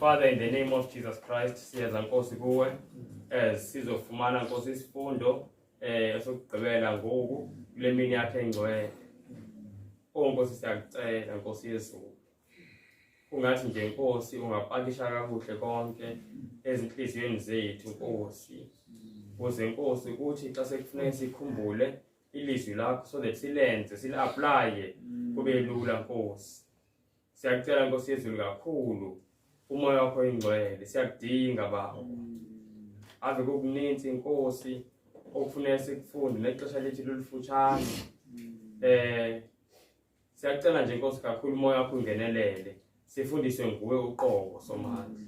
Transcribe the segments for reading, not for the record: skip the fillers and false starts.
Father, in the name of Jesus Christ, siyeza Nkosi kuwe sizofumana Nkosi isifundo sokugqibela ngoku kule mini yakhe engcwele. Nkosi siyakucela Nkosi Yesu. Ungathi nje Nkosi ungapakisha kakuhle konke ezinhliziyweni zethu Nkosi. Ukuze Nkosi ukuthi xa sekufuneka sikhumbule ilizwi lakho so that silenze sili-applye kube lula Nkosi. Siyakucela Nkosi yezulu kakhulu umoya wakho oyingcwele siyakudinga Baba. Ave kukuninzi Nkosi okufuneka sikufunde nexesha lethu lolufutshane. Siyakucela nje Nkosi kakhulu umoya wakho ungenelele sifundiswe nguwe uqobo somandla.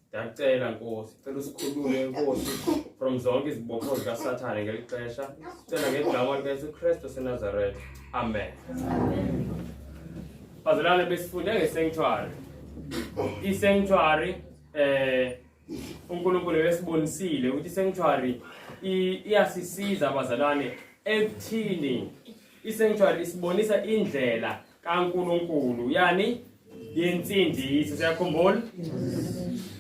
Ndiyakucela Nkosi cela usikhulule Nkosi from zonke izibopho zikaSathane ngeli xesha. Sicela ngegama likaYesu Kristu waseNazaretha. Amen. Bazalwane besifunde ngesanctuary. I-sanctuary uNkulunkulu wesibonisile ukuthi i-sanctuary iyasisiza abazalwane ekuthini. I-sanctuary isibonisa indlela kaNkulunkulu yani yensindiso siyakhumbula.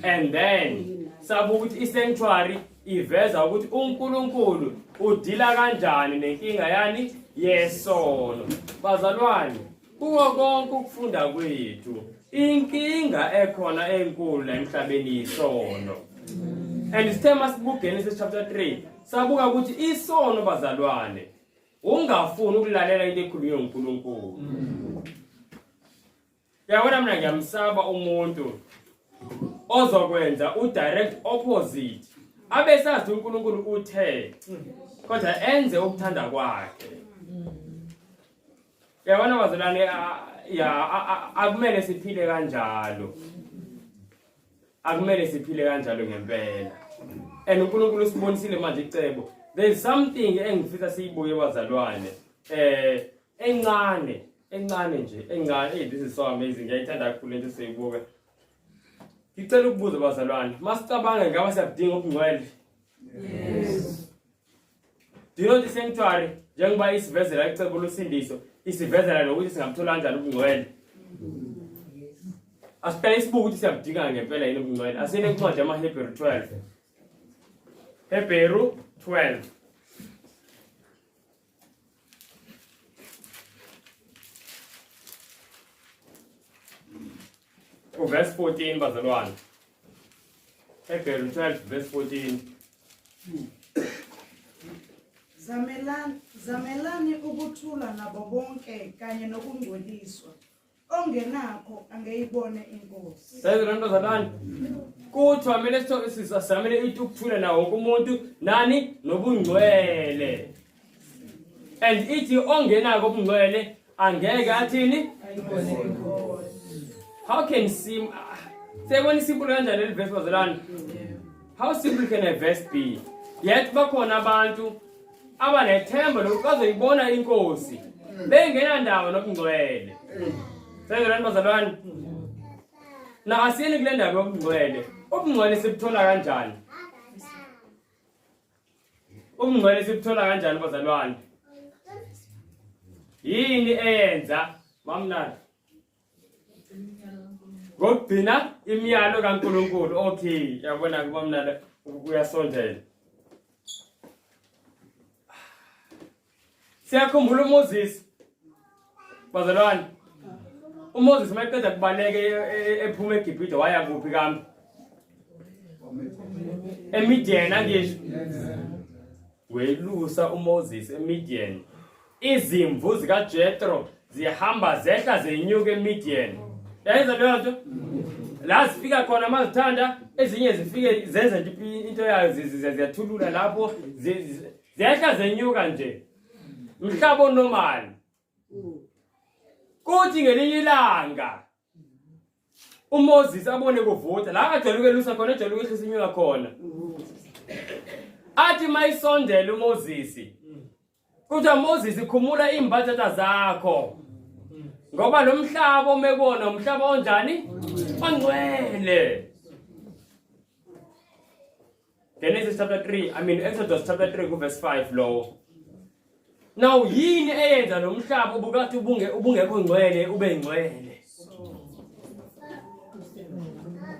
And then sabu ukuthi i-sanctuary iveza ukuthi uNkulunkulu udila kanjani nenkinga yani yesono. Bazalwane kuwo konke ukufunda kwethu inkinga ekhona enkulu la emhlabeni isono. And sithema sibuka Genesis chapter 3 sabuka ukuthi isono bazalwane ungafuni ukulalela into ekhulunywe uNkulunkulu. Yabona mina ngiyamsaba umuntu ozokwenza udirect opposite. Abesazi uNkulunkulu uthe kodwa enze ukuthanda kwakhe. Yabona bazalwane akumele siphile kanjalo. Akumele siphile kanjalo ngempela. And uNkulunkulu usibonisile manje icebo. There is something engifisa siyibuye bazalwane. Encane nje, encane. This is so amazing. Ngiyayithanda kakhulu into siyibuka. Ngicela ukubuza bazalwane, masicabanga ngaba siyadinga ubungcwele. Yes. Do you know the sanctuary njengoba isivezela icebo losindiso, isivezela nokuthi singamthola kanjani ubungcwele? Asiphela isibuka ukuthi siyabudinga ngempela yini ubungcwele. Asine incwadi yamaHebheru 12. Hebheru 12. Verse 14 bazalwane. Hebheru 12 verse 14. Zamelani ukuthula nabo bonke kanye nokungcoliswa. Ongenakho angeyibone inkosi. Sezwe bazalwane. Kuthiwa kumele sizamele ukuthula nawo wonke umuntu nani nobungcwele. And ithi ongenakho ubungcwele angeke athini ayibone inkosi. How can sebona simple kanjani le verse bazalwane? How simple can a verse be? Yet bakhona abantu abanethemba lokuzoyibona inkosi bengena ndawo nobungcwele. Sezwe bazalwane. Na asiyeni kule ndaba yobungcwele. Ubungcwele sibuthola kanjani? Ubungcwele sibuthola kanjani bazalwane? Yini eyenza mamnandi? Ngokugcina imiyalo kaNkulunkulu. Okay, yabona kubamnandi uyasondela. Siyakhumbula uMoses. Bazalwane. uMoses mayeqeda kubaleka ephuma eGibhithe waya kuphi kambe? eMidian angisho. Welusa uMoses eMidian. Izimvu zikaJethro zihamba zehla zenyuka eMidian. Yayenza leyo nto. La zifika khona mazithanda ezinye zifike zenza into yayo ziyathulula lapho ziyehla zenyuka nje umhlaba onormal kuthi ngelinye ilanga uMoses abone kuvutha la ajwayele ukwelusa khona ejwayele ukwehlisa inyuka khona athi mayisondela uMoses kuthiwa Moses khumula imbathatha zakho ngoba lo mhlaba omekona umhlaba onjani ongcwele. Genesis chapter 3, Exodus chapter 3 verse 5 lo. Now yini eyenza lo mhlaba ubukathi ubungekho ngcwele ube ngcwele?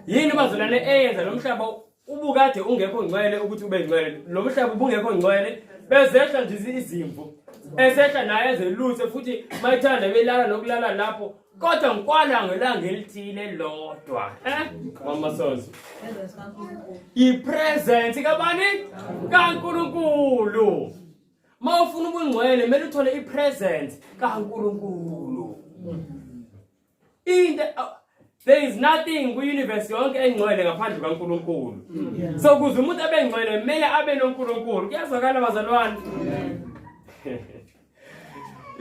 Yini bazolane eyenza lo mhlaba ubukade ungekho ngcwele ukuthi ube ngcwele? Lo mhlaba ubungekho ngcwele bezehla nje izimvu. Esehla naye ezeluthe futhi mayithanda belala nokulala lapho kodwa ngikwala ngelanga elithile lodwa. Mama Sonsi. I-presence kabani? kaNkulunkulu. Mawufuna ubungcwele kumele uthole i-presence kaNkulunkulu. There is nothing ku-universe yonke engcwele ngaphandle kaNkulunkulu. So kuze umuntu abe ngcwele kumele abe noNkulunkulu. Kuyazwakala bazalwane?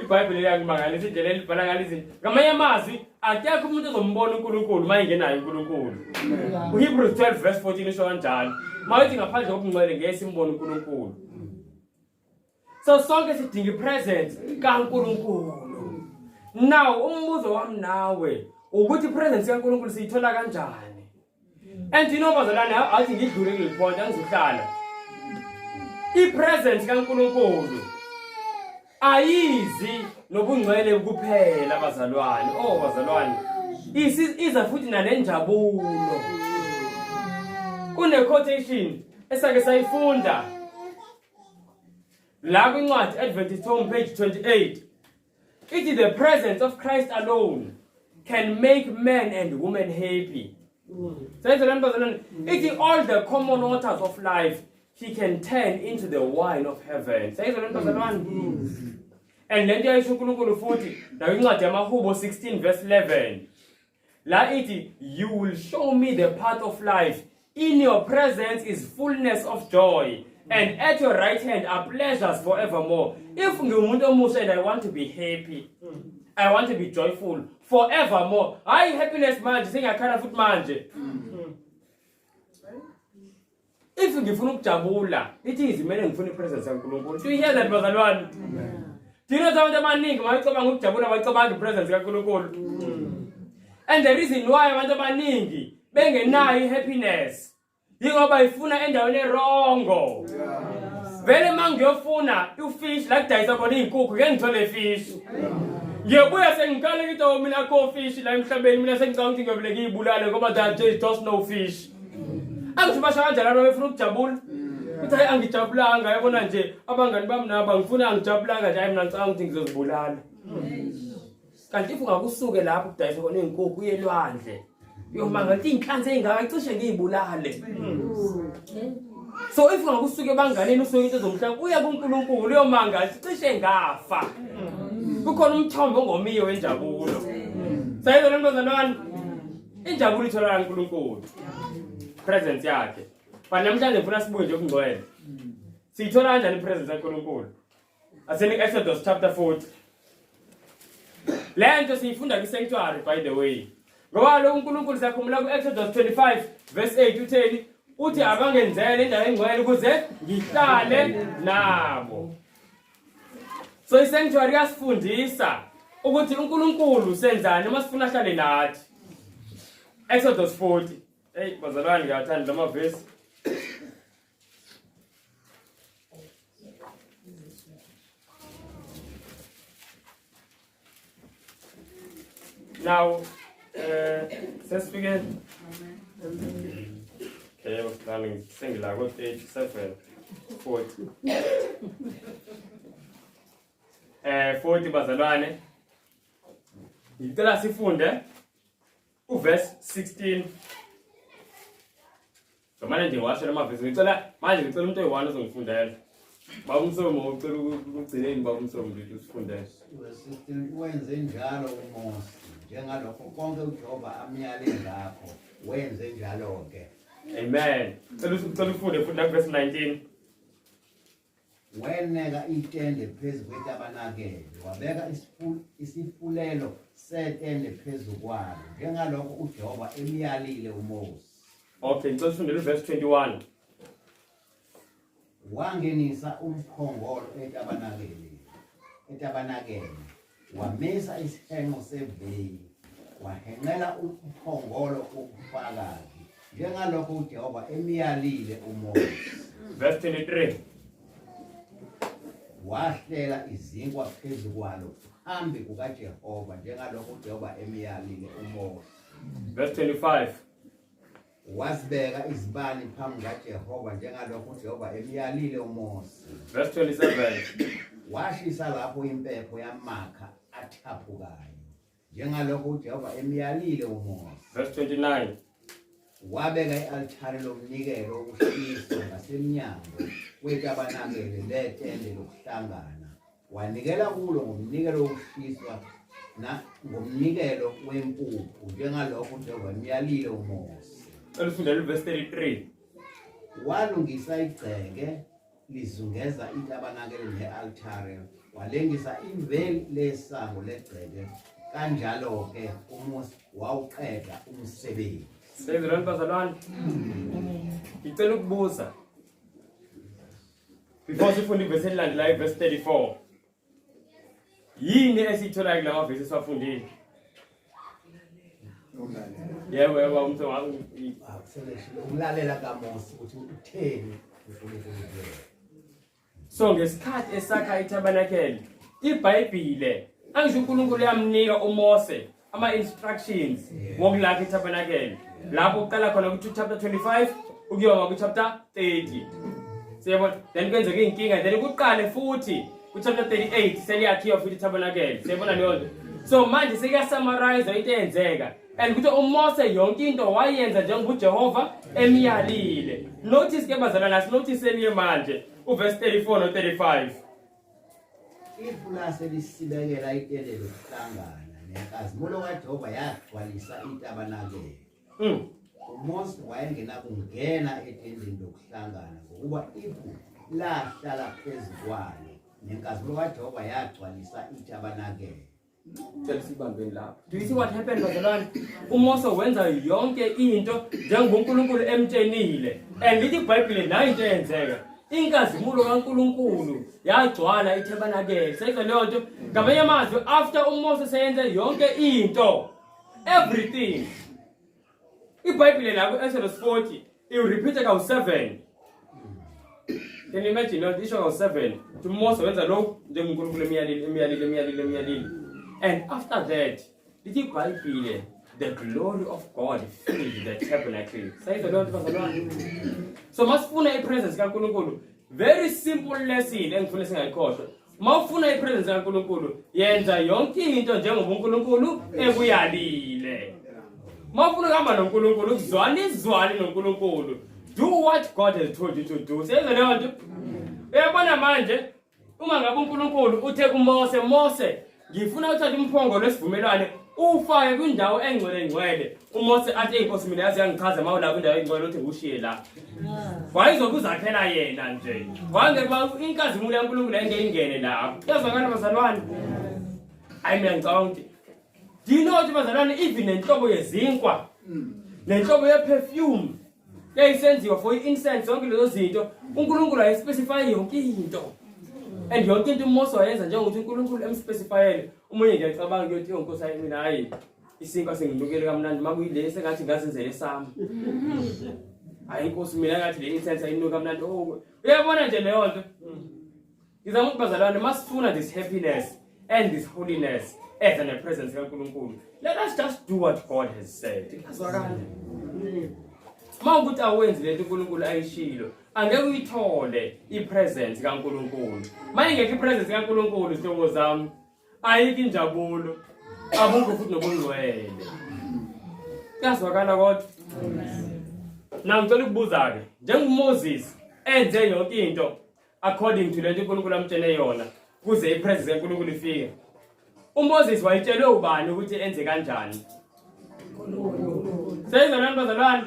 iBhayibheli liyakumangalisa indlela elibhala ngalithi ngamanye amazwi akekho umuntu ozombona uNkulunkulu mayingenayo uNkulunkulu. uHebrews 12 verse 14 usho kanjalo. Mayithi ngaphandle kokungcwele ngeke simbone uNkulunkulu. So sonke sidinga ipresence kaNkulunkulu. Now umbuzo wami nawe ukuthi ipresence kaNkulunkulu siyithola kanjani? And you know bazalwane athi ngidlule kule point angizohlala. Ipresence kaNkulunkulu ayizi nobungcwele kuphela bazalwane. Bazalwane iza futhi nanenjabulo. Kune quotation esake sayifunda la kwincwadi Adventist Home page 28. It is the presence of Christ alone can make men and women happy. It is all the common waters of life he can turn into the wine of heaven. And let us futhi na kwincwadi yamaHubo 16 verse 11. La ithi you will show me the path of life. In your presence is fullness of joy. And at your right hand are pleasures forevermore. If ngimuntu omusha and I want to be happy, I want to be joyful forevermore. Hayi happiness manje singakhala futhi manje. If ngifuna ukujabula, it is kumele ngifuna ipresence kaNkulunkulu. Do you hear that bazalwane? Do you know abantu abaningi mayicabanga ukujabula bayicabanga ipresence kaNkulunkulu? And the reason why abantu abaningi bengenayo ihappiness yingoba ifuna endaweni erongo. Vele mangiyofuna ufish la kudayisa khona izinkukhu ke ngithole ifish. Ngiyabuya sengikale ngithi mina kho fish la emhlabeni mina sengicanga ukuthi ngiyobele ngiyibulale ngoba there is no fish. Angishibasha kanjalo lapho befuna ukujabula. Uthi hayi angijabulanga yabona nje abangani bami naba ngifuna angijabulanga nje mina ngicanga ukuthi ngizozibulala. Kanti if ungakusuke lapho kudayisa khona izinkukhu uyelwandle. Yoma ngathi inhlanze engaka cishe ngiyibulale. So if ungakusuke banganeni usuke into zomhlaba uya kuNkulunkulu uyomanga cishe ngafa. Kukhona umthombo ongomiyo wenjabulo. Sayizwa lentozalwane injabulo ithola kaNkulunkulu. Presence yakhe. But namhlanje ngifuna sibuye nje ukungcwele. Siyithola kanjani ipresence kaNkulunkulu? Asene Exodus chapter 40. Lento siyifunda kwi-sanctuary by the way. Ngoba lo uNkulunkulu siyakhumula ku-Exodus 25 verse 8 utheni uthi abangenzele indawo engcwele ukuze ngihlale nabo. So i-sanctuary yasifundisa ukuthi uNkulunkulu senzani uma sifuna ahlale nathi. Exodus 40. Hey bazalwane ngiyathanda lama verse. Now sesifike okay wasifana singila ku page 7 40 40 bazalwane ngicela sifunde uverse 16. So manje nje washo lamavesi ngicela umuntu oyi-1 ozongifundela. Baba Msomo ucela ukugcineni baba Msomo nje usifundele. Wenze njalo uMose njengalokho konke uJehova amyale ngakho wenze njalo ke. Amen. Cela ufunde futhi verse 19. weneka itende phezu kwetabanakele wabeka isifulelo setende phezu kwalo njengalokho uJehova emyalile uMose. Okay, ngicela sifundele verse 21. Wangenisa umphongolo etabanakele wamisa isihenqo seveyi wahenqela umphongolo wobufakazi njengalokho uJehova emyalile uMose. Verse 23. Wahlela izinkwa phezu kwalo phambi kukaJehova njengalokho uJehova emyalile uMose. Verse 25. Wasibeka izibani phambi kukaJehova njengalokho uJehova emyalile uMose. Verse 27. Washisa lapho impepho yamakha athaphukayo njengalokho uJehova emyalile uMose. Verse 29. Wabeka i-altare lomnikelo wokushiswa ngasemnyango wetabanakele letende lokuhlangana wanikela kulo ngomnikelo wokushiswa ngomnikelo wempuphu njengalokho uJehova emyalile uMose. Elifundele verse 33. Walungisa igceke lizungeza itabanakele ne-altare walengisa iveli lesango legceke kanjalo-ke uMose wawuqeda umsebenzi. Sezilwane bazalwane. Ngicela ukubuza. Before sifunde verse elandelayo verse 34. Yini esithola kula mavesi siwafundile? Yebo umntwana Ukulalela kaMose ukuthi utheni uNkulunkulu. So ngesikhathi esakha itabanakele, iBhayibhile angisho uNkulunkulu yamnika uMose ama instructions wokulakha itabanakele. Lapho uqala khona ku chapter 25 ukuyoma ku chapter 30. Siyabona, then kwenzeke inkinga then kuqale futhi ku chapter 38 seliyakhiwa futhi itabanakele. Siyabona leyo nto. So manje sekuya summarize into eyenzeka. And kuthi uMose yonke into wayenza njengoba uJehova emyalile. Notice ke bazalwana, notice niye manje uverse 34 no 35. Ifulase lisibekela itende lokuhlangana nenkazimulo kaJehova yagcwalisa itabanakele. uMose wayengena kungena etendeni lokuhlangana ngokuba ifu lahlala phezu kwalo nenkazimulo kaJehova yagcwalisa itabanakele. Do you see what happened bazalwane? uMose wenza yonke into njengoba uNkulunkulu emtshenile. And lithi iBhayibhile nayo into eyenzeka. Inkazimulo kaNkulunkulu yagcwala itabanakele. Seyizwa leyo nto. Ngamanye amazwi after uMose seyenze yonke into, everything. iBhayibhile la ku Exodus 40 it repeated kawu 7. Can you imagine not isho kawu 7? uMose wenza lokhu njengoba uNkulunkulu emyalile. And after that, lithi iBhayibhile the glory of God filled the tabernacle. Seyizwa leyo nto bazalwane. So masifuna ipresence kaNkulunkulu, very simple lesson engifuna singayikhohlwa. Mawufuna ipresence kaNkulunkulu, yenza yonke into njengoba uNkulunkulu ekuyalile. Mawufuna ukuhamba noNkulunkulu, ukuzwana noNkulunkulu. Do what God has told you to do. Seyizwa leyo nto. Uyabona manje, uma ngabe uNkulunkulu uthe kuMose, Mose, ngifuna uthathe umphongolo wesivumelwano ufake kwindawo engcwele. uMose athi inkosi mina yazi yangichaza mawulapha indawo engcwele uthi ngushiye la. Wayizokuzakhela yena nje. Wangekuba inkazimulo yaNkulunkulu engene lapho. Yazwakala bazalwane. Hayi mina ngicabanga ukuthi do you know ukuthi bazalwane even nenhlobo yezinkwa nenhlobo yeperfume yayisenziwa for incense zonke lezo zinto uNkulunkulu ayispecify yonke into. And yonke into uMose wayenza njengokuthi uNkulunkulu emspecifyele. Umunye nje ngicabanga ukuthi inkosi ayi mina hayi isinkwa sengidukele kamnandi makuyile sengathi ngazenzele sami. Hayi inkosi mina ngathi le incense ayinuka kamnandi. Uyabona nje leyo nto. Ngizama ukubazalwane masifuna this happiness and this holiness as in the presence kaNkulunkulu. Let us just do what God has said. Azwakala. Mawukuthi awenzi lento uNkulunkulu ayishilo, angeke uyithole ipresence kaNkulunkulu. Mayingekho ipresence kaNkulunkulu sihlobo zami, ayikho injabulo, abukho futhi nobungcwele. Kuyazwakala kodwa. Na ngicela ukubuza ke, njengoMoses enze yonke into according to lento uNkulunkulu amtshele yona, kuze ipresence kaNkulunkulu ifike. uMoses wayitshelwe ubani ukuthi enze kanjani? Seyizwa bazalwane,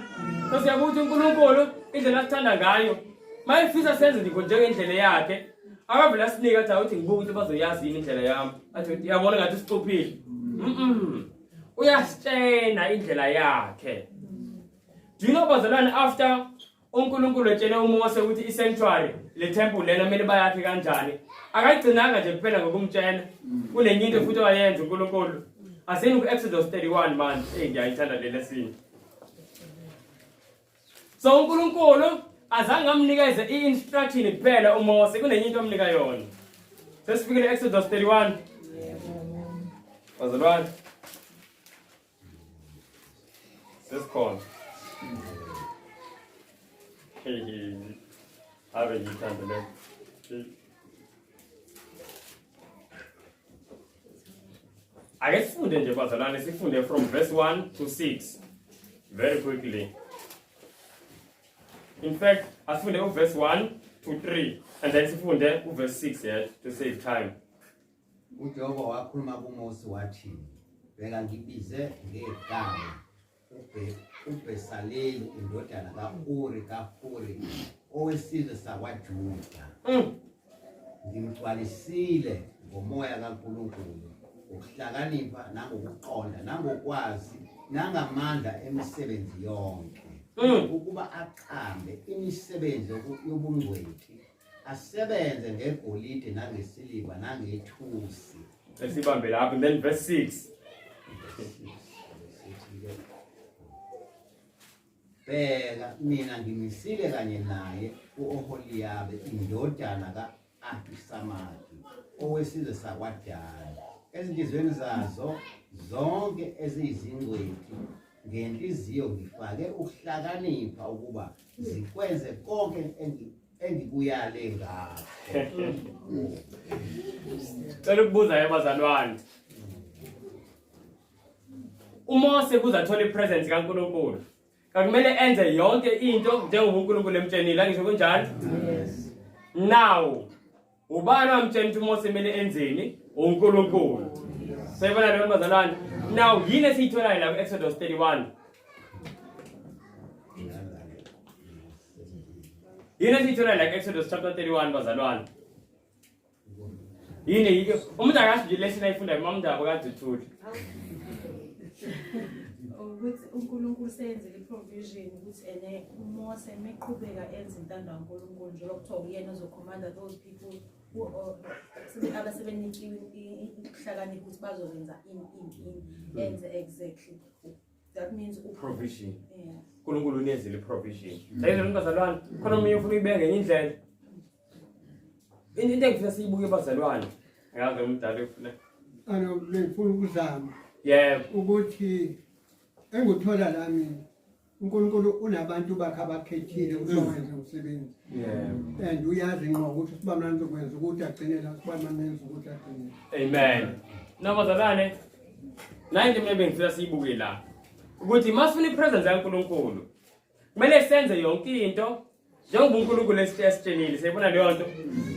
sesiyabuthi uNkulunkulu indlela asithanda ngayo. Mayifisa senze ndiko njengendlela yakhe, akavela sinika athi awuthi ngibuka ukuthi bazoyazi yini indlela yami athi uyabona ngathi siqophile uyasitshena indlela yakhe. Do you know bazalwane after uNkulunkulu etshele uMose ukuthi i-sanctuary le temple lena kumele bayakhe kanjani akayigcinanga nje kuphela ngokumtshela kunenye into futhi wayenza uNkulunkulu aseni ku-Exodus 31 man ngiyayithanda le lesson. So uNkulunkulu azange amnikeze i-instruction kuphela uMose kunenye into amnika yona. Sesifikile Exodus 31 bazalwane sesikhona ave ngithanda le ake sifunde nje bazalwane sifunde from verse 1 to 6 very quickly. In fact asifunde verse 1 to 3 and then sifunde verse 6 here to save time. uJehova wakhuluma kuMose wathi bheka ngibize ngegama uBesaleli indodana kaHuri owesizwe sakwaJuda ngimgcwalisile ngomoya kaNkulunkulu ukuhlakanipha nangokuqonda nangokwazi nangamandla emisebenzi yonke ukuba aqambe imisebenzi yobungcwethi asebenze ngegolide nangesiliva nangethusi. Lesibambe lapho and then verse 6 bheka mina ngimisile kanye naye uOholiyabe indodana ka-Ahisamaki owesizwe sakwaDani ezinhlizweni zazo zonke eziyizingcwethi ngenhliziyo ngifake ukuhlakanipha ukuba zikwenze konke engikuyale ngakho. Cela ukubuza abazalwane. uMose kuzathola ipresence kaNkulunkulu akumele enze yonke into njengoba uNkulunkulu emtshenile angisho kunjalo. Yes. Now ubani wamtshela ukuthi uMose kumele enzeni uNkulunkulu. Sayibona lo bazalwane. Now yini esiyithola la Exodus 31? Yini esiyithola la Exodus chapter 31 bazalwane? Yini umuntu akasho nje lesson ayifunda eMamndaba kaDuthuli. Ukuthi uNkulunkulu senze iprovision ukuthi ene uMose meqhubeka enza intando kaNkulunkulu njengoba kuthiwa uyena ozocommanda those people abasebenziwe ukuhlakanipha ukuthi bazokwenza ini enze exactly. That means provision. Yeah. uNkulunkulu unezile provision. Sayizwa bazalwane khona umuntu ufuna ibenge indlela. Into engifisa siyibuke bazalwane. Ngaze umdala ufuna. Ngifuna ukuzama. Yebo. Ukuthi enguthola la mina uNkulunkulu unabantu bakhe abakhethile ukwenza umsebenzi. Yebo. And uyazi ngqo ukuthi sibamnani zokwenza ukuthi agcine la sibamnani ukuthi agcine. Amen. Nabazalwane nayi into mina bengifisa siyibuke la. Ukuthi masifuna ipresence kaNkulunkulu kumele senze yonke into njengoba uNkulunkulu esitshenile sayibona leyo nto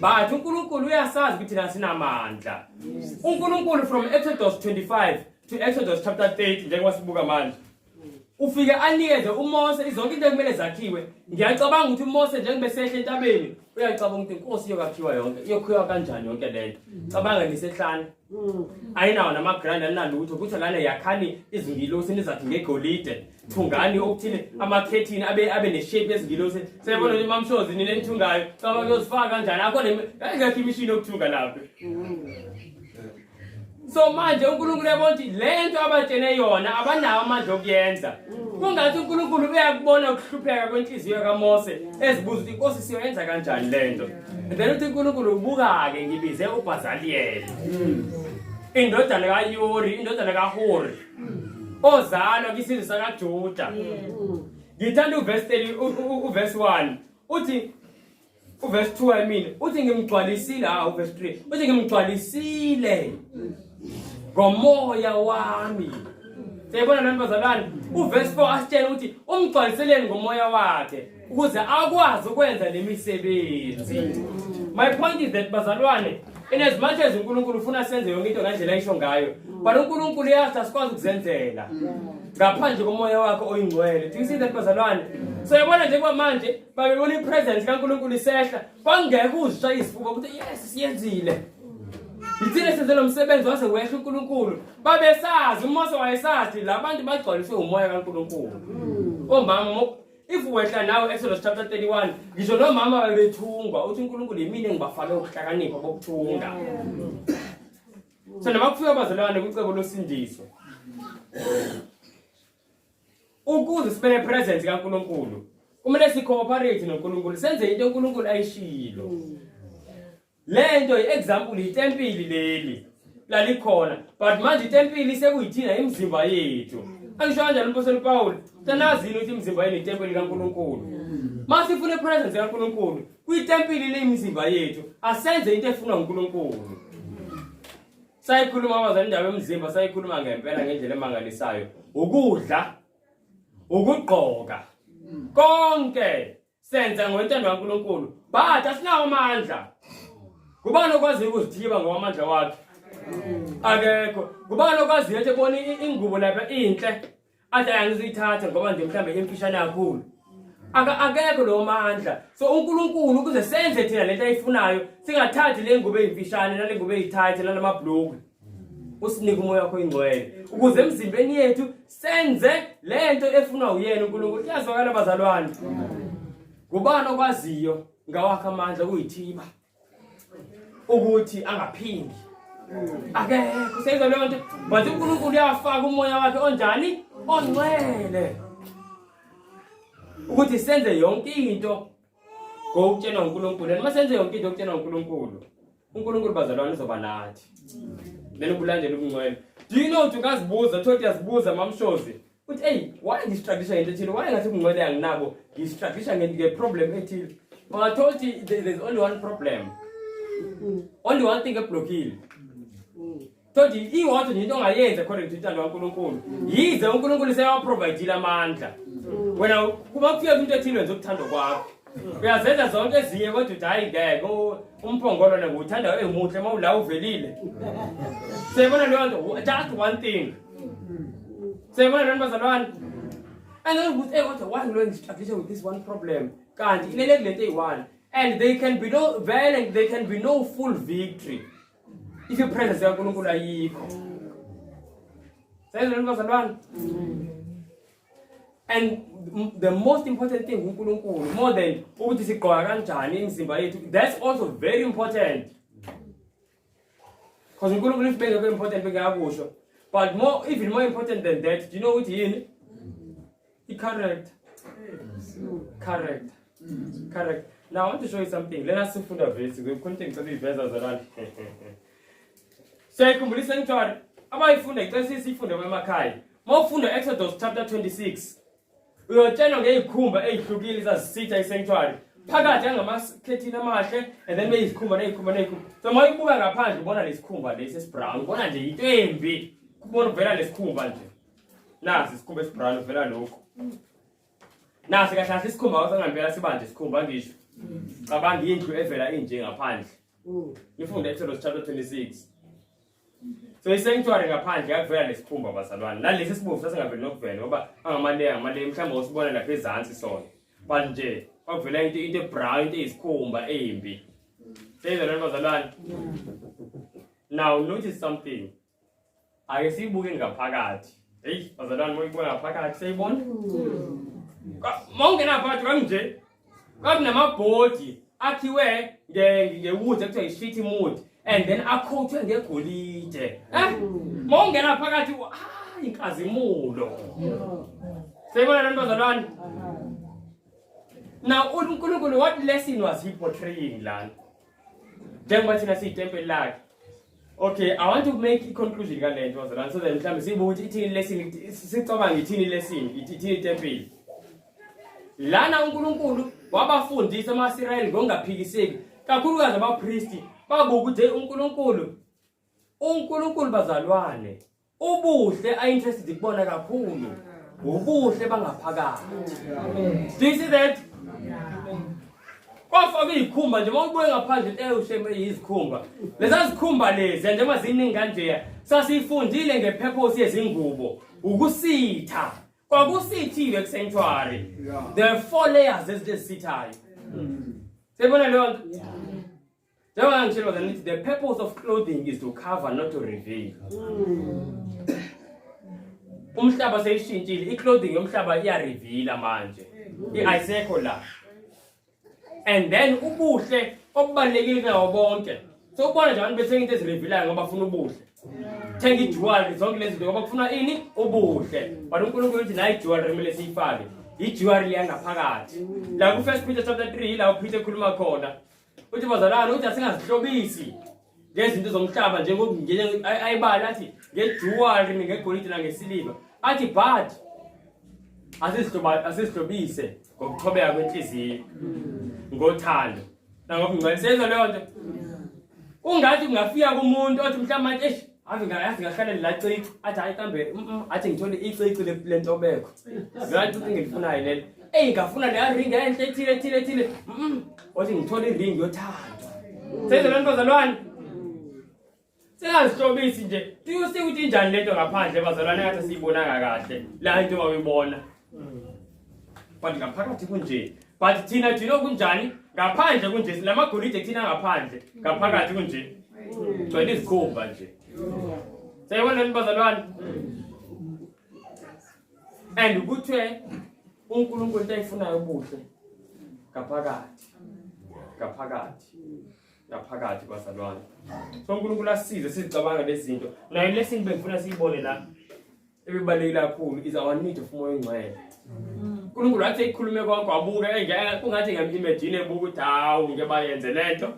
but uNkulunkulu uyasazi ukuthi thina sinamandla. uNkulunkulu from Exodus 25 to Exodus chapter 30 njengoba sibuka manje ufike anikeze uMose izonke into ekumele zakhiwe. Ngiyacabanga ukuthi uMose njengoba esehla entabeni uyacabanga ukuthi inkosi iyokakhiwa yonke iyokhiwa kanjani yonke lento. Cabanga nisehlane ayinawo namagrand aninalutho ukuthi lana yakhani izingilosi nizathi ngegolide thungani okuthile amakhethini abe neshape yezingilosi. Sayibona nje mamshozi nini enithungayo cabanga uyozifaka kanjani akho ngeke imishini yokuthunga lapho. So manje uNkulunkulu yabona ukuthi lento abatshene yona abanawo amandla okuyenza. Kungathi uNkulunkulu uyakubona ukuhlupheka kwenhliziyo kaMose ezibuza ukuthi inkosi siyoyenza kanjani lento. And then uthi uNkulunkulu ubuka ke ngibize uBazaliyeli. Indodana kaYuri, indodana kaHuri. Ozalwa kisizwe sakaJuda. Ngithanda uverse 30 uverse 1. Uthi uverse 2 I mean uthi ngimgcwalisile uverse 3. Uthi ngimgcwalisile ngomoya wami. Sayibona nani bazalwane uverse 4 asitshela ukuthi umgcwaliseleni ngomoya wakhe ukuze akwazi ukwenza lemisebenzi. My point is that bazalwane in as much as uNkulunkulu ufuna senze yonke into ngendlela ayisho ngayo but uNkulunkulu uyazi asikwazi ukuzenzela ngaphandle komoya wakhe oyingcwele. Do you see that bazalwane? So yabona nje kwamanje babebona ipresence kaNkulunkulu isehla kwangeke uzishaya isifuba ukuthi yes siyenzile. Yithina senze lo msebenzi wase wehla uNkulunkulu. Babesazi uMose wayesazi labantu bagcwaliswe umoya kaNkulunkulu. Omama if wehla nawe Exodus chapter 31 ngisho lo mama babethungwa uthi uNkulunkulu yimini engibafake ukuhlakanipha bokuthunga. So namakufika abazalwane kwicebo losindiso. Ukuze sibe presence kaNkulunkulu kumele si-cooperate noNkulunkulu senze into uNkulunkulu ayishilo. Lento iexample itempili leli lalikhona but manje itempili sekuyithina imizimba yethu. Angisho kanjani uMpostoli Paul tanazini ukuthi imizimba yenu itempili kaNkulunkulu. Masifune presence kaNkulunkulu kwitempili lemizimba yethu asenze into efuna uNkulunkulu. Sayikhuluma abazali indaba yomzimba sayikhuluma ngempela ngendlela emangalisayo. Ukudla ukugqoka konke senza ngontando kaNkulunkulu but asinawo amandla. Kubani okwazi ukuzithiba ngomandla wakhe? Akekho. Kubani okwazi ukuthi ebona ingubo lapha inhle athi angizithatha ngoba nje mhlambe imfishane kakhulu? Akekho lo mandla. So uNkulunkulu ukuze senze thina lento ayifunayo singathathi le ngubo ezimfishane nale ngubo ezithathe nalamabhloko. Usinike umoya wakho ingcwele ukuze emzimbeni yethu senze lento efuna uyena uNkulunkulu. Iyazwakala abazalwane. Kubani okwaziyo ngawakhe amandla kuyithiba ukuthi angaphindi? Akekho. Seyizwa leyo nto but uNkulunkulu uyafaka umoya wakhe onjani? Ongcwele. Ukuthi senze yonke into ngokutshelwa uNkulunkulu. And masenze yonke into ngokutshelwa uNkulunkulu, uNkulunkulu bazalwane uzoba nathi. Then ukulandela ubungcwele. Do you know ukazibuza thothi yazibuza mamshozi uthi hey why ngistruggle into ethile? Why ngathi ubungcwele anginabo? Ngistruggle nge-problem ethile. Bangathothi there's only one problem. Only one thing eblokile. Thothi iwatho nje into ongayenza according to uthando kaNkulunkulu. Yize uNkulunkulu seyaprovidile amandla. Wena kuba kufika into ethile wenza ukuthanda kwakho. Uyazenza zonke ezinye kodwa uthi hayi ngeke umphongolo na nguthanda emuhle mawula uvelile. Seyibona leyo nto just one thing. Seyibona lento bazalwane. And then ukuthi kodwa why ngilo ngistruggle with this one problem? Kanti ilele kulento eyi-one. And there can be no violence, there can be no full victory if your presence kaNkulunkulu ayikho. Seyibona lento bazalwane. And the most important thing uNkulunkulu more than ukuthi sigqoka kanjani imizimba yethu, that's also very important. Because uNkulunkulu is very important bengakusho. But even more important than that, do you know what yini? Correct. Now I want to show you something. Let us fund a verse. We're continuing to the verses around. So I sanctuary. Abayifunda ixesha sifunda emakhaya. Mawufunda Exodus chapter 26. Uyotshela ngeikhumba ezihlukile zazisitha isanctuary. Phakathi angamakhethini amahle and then beyizikhumba nezikhumba. So mayibuka ngaphandle ubona lesikhumba lesi esibrown. Ubona nje into embi. Kubona uvela lesikhumba nje. Nasi isikhumba esibrown uvela lokho. Nasi kahle isikhumba wasangempela sibanje isikhumba ngisho. Cabanga indlu evela inje ngaphandle. Ngifunda Exodus chapter 26. So isanctuary ngaphandle yakuvela lesikhumba bazalwane. Nalesi sibufu sasingaveli nokuvela ngoba angamaleya mhlawumbe usibona lapha ezantsi sona. But nje kwavela into ebrown into isikhumba embi. Seyizwa bazalwane. Now notice something. Ake sibuke ngaphakathi. Hey bazalwane moyibuka ngaphakathi seyibona? Mongena phakathi kanje. Kwabe namabhodi akhiwe ngewood ekuthiwa i-sheet wood. And then akhothwe ngegolide. Mongena phakathi inkazimulo. Seyibona lento bazalwane. Now uNkulunkulu what lesson was he portraying lana? Njengoba thina siyitempeli lakhe. Okay, I want to make a conclusion kalento bazalwane so that mhlawumbe sibuke ukuthi ithini lesson sicabanga ithini lesson ithini itempeli. Lana uNkulunkulu wabafundisa amaIsrael ngongaphikiseki kakhulukazi abapriesti babuka ukuthi uNkulunkulu bazalwane ubuhle ayinterested ukubona kakhulu ubuhle bangaphakathi. Do you see that? Kwafaka izikhumba nje mawubuye ngaphandle usheme izikhumba. Leza zikhumba lezi njengoba ziningi kanje sasifundile ngepurpose yezingubo ukusitha. kwakusithile ku-sanctuary there are 4 layers ezisithayo sebona leyo nto njengoba ngishilo ngithi the purpose of clothing is to cover not to reveal umhlaba seyishintshile iclothing yomhlaba iyareveala manje ayisekho la and then ubuhle obubalekile nawo bonke so ubona nje abantu bethenga into ezirevealayo ngoba bafuna ubuhle thenga ijewelry zonke lezi zinto ngoba kufuna ini ubuhle but uNkulunkulu uthi nayi jewelry kumele siyifake ijewelry yangaphakathi la ku First Peter chapter 3 la uPeter ekhuluma khona uthi bazalwane uthi asingazihlobisi ngezinto zomhlaba njengokungene ayibala athi ngejewelry ngegolide nangesiliva athi but asizihlobise ngokuthobeka kwenhliziyo ngothando nangokungcwaliseza leyo nto ungathi ungafika kumuntu othi mhlawumbe ave ngahlala la cici athi hayi kambe athi ngithole icici lentobeko ngathi uthi ngilifunayo lelo ngafuna le ring enhle ethile othi ngithole iring yothando senze lento bazalwane singazihlobisi nje tuyuse ukuthi njani lento ngaphandle bazalwane ngathi siyibonanga kahle la into mawuyibona but ngaphakathi kunje but thina kunjani ngaphandle kunje lamagolide thina ngaphandle ngaphakathi kunje gcwele izikhumba nje sayibona bazalwane and kuthiwe uNkulunkulu into ayifunayo ubuhle ngaphakathi bazalwane so uNkulunkulu asize sizicabanga lezi zinto nayo lesini bengifuna siyibone la ebibalekile kakhulu is our need of umoya ongcwele uNkulunkulu athi ekhulume konke wabuka kungathi ngiyimagine ebuka ukuthi hawu ngeke bayenze lento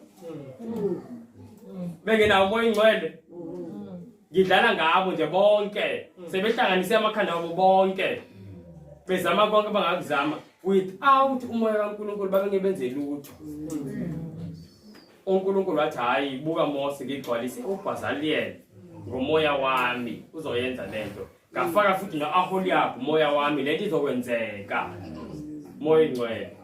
bengenawo umoya ongcwele ngidlala ngabo nje bonke sebehlanganise amakhanda abo bonke bezama konke bangakuzama without umoya kaNkulunkulu babengebenze lutho uNkulunkulu wathi hayi buka Mose ngigcwalise uBazaliyeli ngomoya wami uzoyenza lento ngafaka futhi noAholiab umoya wami lento izokwenzeka moya ongcwele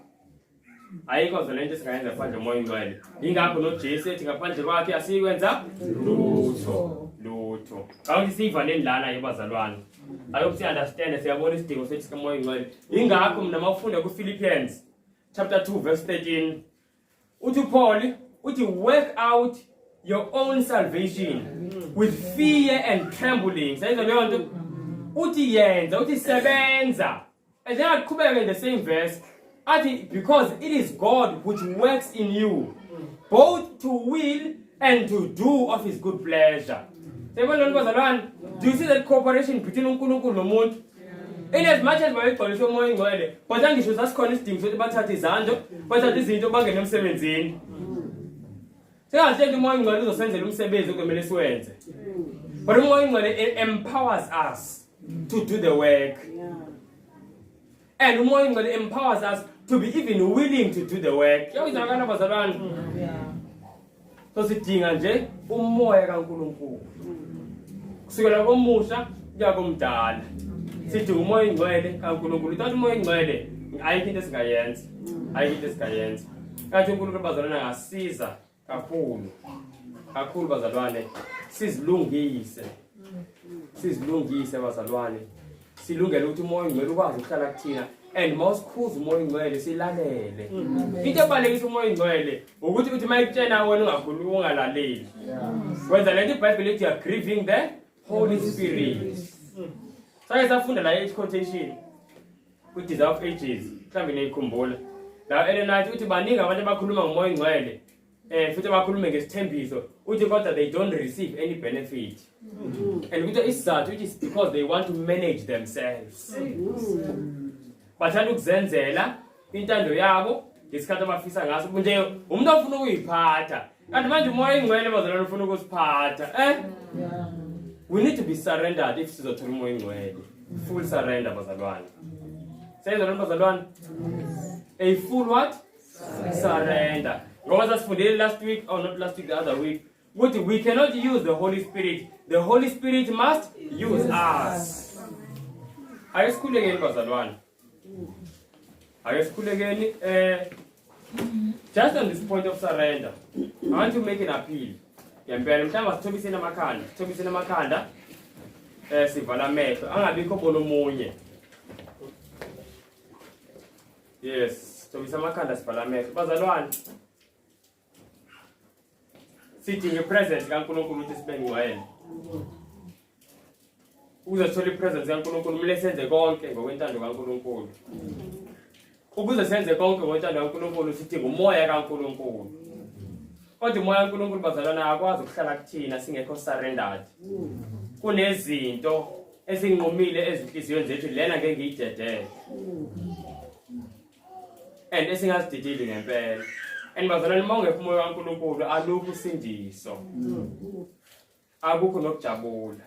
ayikho lento singayenza ngaphandle moya ongcwele ingakho noJesu ethi ngaphandle kwakhe asikwenza lutho awuthi sivaleni lana yebazalwane ayokuthi understand siyabona isidingo sethi sikamoya ongcwele ingakho mina mawufunda kuPhilippians chapter 2 verse 13 uthi Paul uthi work out your own salvation with fear and trembling sayizwa leyo nto uthi yenza uthi sebenza and then aqhubeka in the same verse athi because it is God which works in you both to will and to do of his good pleasure. Sayibona bazalwane, do you see that cooperation between uNkulunkulu nomuntu? In as much as bayigcwalisa umoya ongcwele, but angisho sasikhona isidingo sokuthi bathathe izandla, bathathe izinto bangene emsebenzini. Sengathi umoya ongcwele uzosenzela umsebenzi okumele siwenze. But umoya ongcwele empowers us to do the work. And umoya ongcwele empowers us to be even willing to do the work. Yawuzakana bazalwane. So sidinga nje umoya kaNkulunkulu. Kusukela komusha kuya komdala. Sidinga umoya ongcwele kaNkulunkulu. Thatha umoya ongcwele ayikho into esingayenza. Kanti uNkulunkulu bazalwane angasiza kakhulu. Kakhulu bazalwane. Sizilungise bazalwane. Silungele ukuthi umoya ongcwele ukwazi ukuhlala kuthina. And most cause umoya ongcwele silalele. Into ebalekisa umoya ongcwele ukuthi mayikutshena wena ungakhuluma ungalaleli. Wenza lento iBhayibheli ethi you are grieving the Holy Spirit. Sake safunda la quotation ku Desire of Ages mhlambe niyikhumbula. La Elenight uthi baningi abantu abakhuluma ngomoya ongcwele futhi abakhulume ngesithembiso uthi kodwa they don't receive any benefit. And ukuthi isizathu it is because they want to manage themselves. Bathanda ukuzenzela intando yabo ngesikhathi abafisa ngaso nje umuntu ofuna ukuyiphatha kanti manje umoya ongcwele bazalwane ufuna ukusiphatha we need to be surrendered if sizothola umoya ongcwele full surrender bazalwane sayizwa bazalwane a full what surrender ngoba sasifundile last week or not last week the other week ukuthi we cannot use the Holy Spirit must use us ayisikhulekeni bazalwane just on this point of surrender, I want to make an appeal. Ngempela mhlawumbe sithobiseni amakhanda sivala amehlo angabikho bona omunye Yes, sobisa amakhanda sibhalamehlo. Bazalwane, sidinga ipresence kaNkulunkulu ukuthi sibe ngcwele. Ukuze sithole ipresence kaNkulunkulu kumele senze konke ngokwentando kaNkulunkulu. Ukuze senze konke ngokwentando kaNkulunkulu sidinga umoya kaNkulunkulu. Kodwa umoya kaNkulunkulu bazalwane akwazi ukuhlala kuthina singekho surrendered. Kunezinto ezinqumile ezinhliziyweni zethu lena ngeke ngiyidedele. And esingazididili ngempela. And bazalwane mawungekho umoya kaNkulunkulu alukho usindiso. Akukho nokujabula.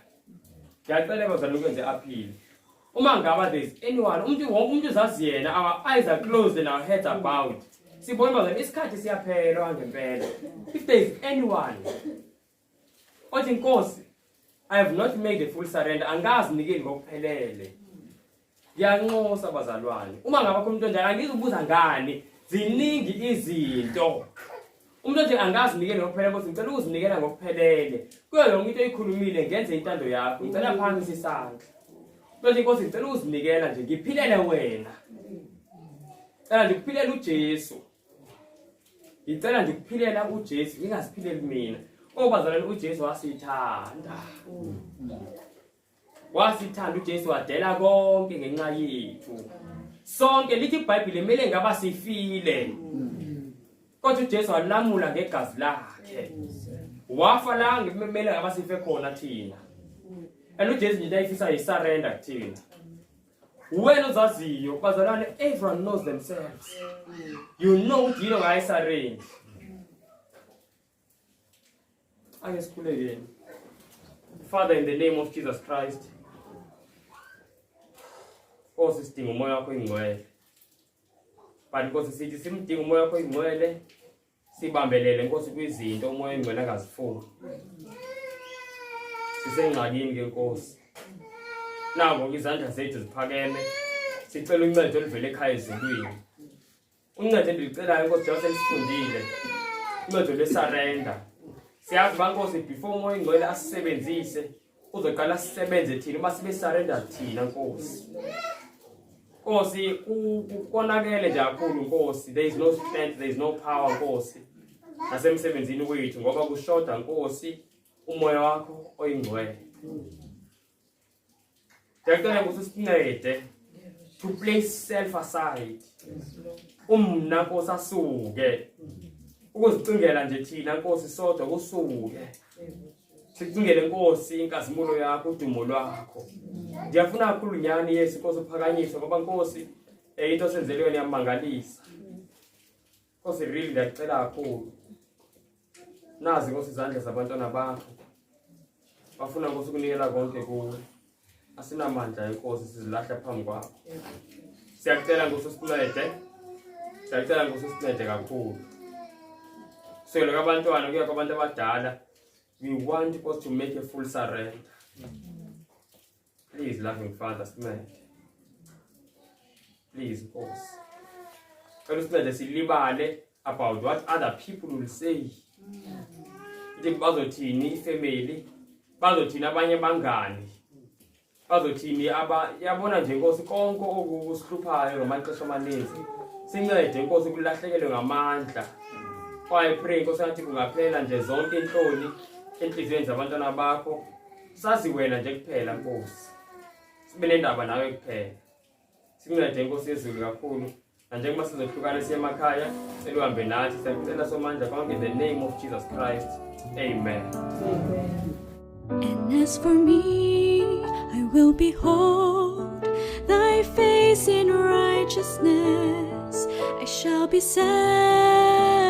Ngiyacela bazalwane ukwenze appeal. Uma ngaba there is anyone, umuntu uzazi yena, our eyes are closed and our heads are bowed. Sibona bazalwane isikhathi siyaphela ngempela. If there is anyone, othi Nkosi, I have not made a full surrender. Angazi nikeli ngokuphelele. Ngiyanxosa bazalwane. Uma ngaba umuntu njalo angizubuza ngani, ziningi izinto. Umuntu nje angazi nikeli ngokuphelele Nkosi, ngicela ukuzinikela ngokuphelele. Kuyo yonke into eyikhulumile ngenze intando yakho. Ngicela phansi isandla. Manje Nkosi ngicela ukuzinikela nje ngiphilele wena. Ngicela nje ukuphilele uJesu. Ngicela nje ukuphilela uJesu, ngingaziphileli mina. Bazalwane uJesu wasithanda. Wasithanda uJesu wadela konke ngenxa yethu. Sonke lithi iBhayibheli kumele ngaba sifile. Kodwa uJesu walamula ngegazi lakhe. Wafa la ngemele ngaba sife khona thina. And uJesu nje ayifisa yisurrender kuthina. Wena uzaziyo bazalwane, everyone knows themselves. You know ukuthi I surrender. Father, in the name of Jesus Christ, Nkosi sidinga umoya wakho ingcwele. But Nkosi sithi simdinga umoya wakho ingcwele, sibambelele Nkosi kwizinto umoya ingcwele angazifuni. Sisengxakini ke Nkosi. Nabo izandla zethu ziphakeme, sicela uncedo oluvela ekhaya ezintwini. Uncedo endilicelayo Nkosi njengoba selisifundile, uncedo lwesurrender. Siyazi Nkosi before umoya ingcwele asisebenzise, uzoqala sisebenze thina uma sibe surrender thina Nkosi. Nkosi konakele nje kakhulu Nkosi, there is no strength, there is no power Nkosi. Nasemsebenzini wethu ngoba kushoda Nkosi umoya wakho oyingcwele. Ngiyacela Nkosi usincede to place self aside. Umna Nkosi asuke. Ukuzicingela nje thina Nkosi sodwa kusuke. Sicingele Nkosi inkazimulo yakho, udumo lwakho. Ngiyafuna kakhulu nyani Yesu Nkosi uphakanyiswe ngoba Nkosi into senzelwe yona yamangalisa. Nkosi really ngiyacela kakhulu. Nazi Nkosi izandla zabantwana bakho. Bafuna Nkosi ukunikela konke kuwe. Asinamandla Nkosi sizilahla phambi kwakho. Siyacela Nkosi usincede. Siyacela Nkosi usincede kakhulu. Sele kabantwana kuya kwabantu abadala, we want us to make a full surrender. Please, loving Father, sincede. Please, Nkosi. Cela usincede silibale about what other people will say. Ithi bazothini ifamily, bazothini abanye bangani. Bazothini yabona nje Nkosi konke okusihluphayo ngamaxesha amaninzi. Sincede Nkosi kulahlekelwe ngamandla. I pray Nkosi athi kungaphela nje zonke inhloni enhliziyweni zabantwana bakho. Sazi wena nje kuphela Nkosi. Sibe nendaba nawe kuphela. Sincede Nkosi yezulu kakhulu. Njengoba sizohlukana siye emakhaya, sicela uhambe nathi. Siyacela somandla konke in the name of Jesus Christ. Amen. And as for me, I will behold thy face in righteousness. I shall be set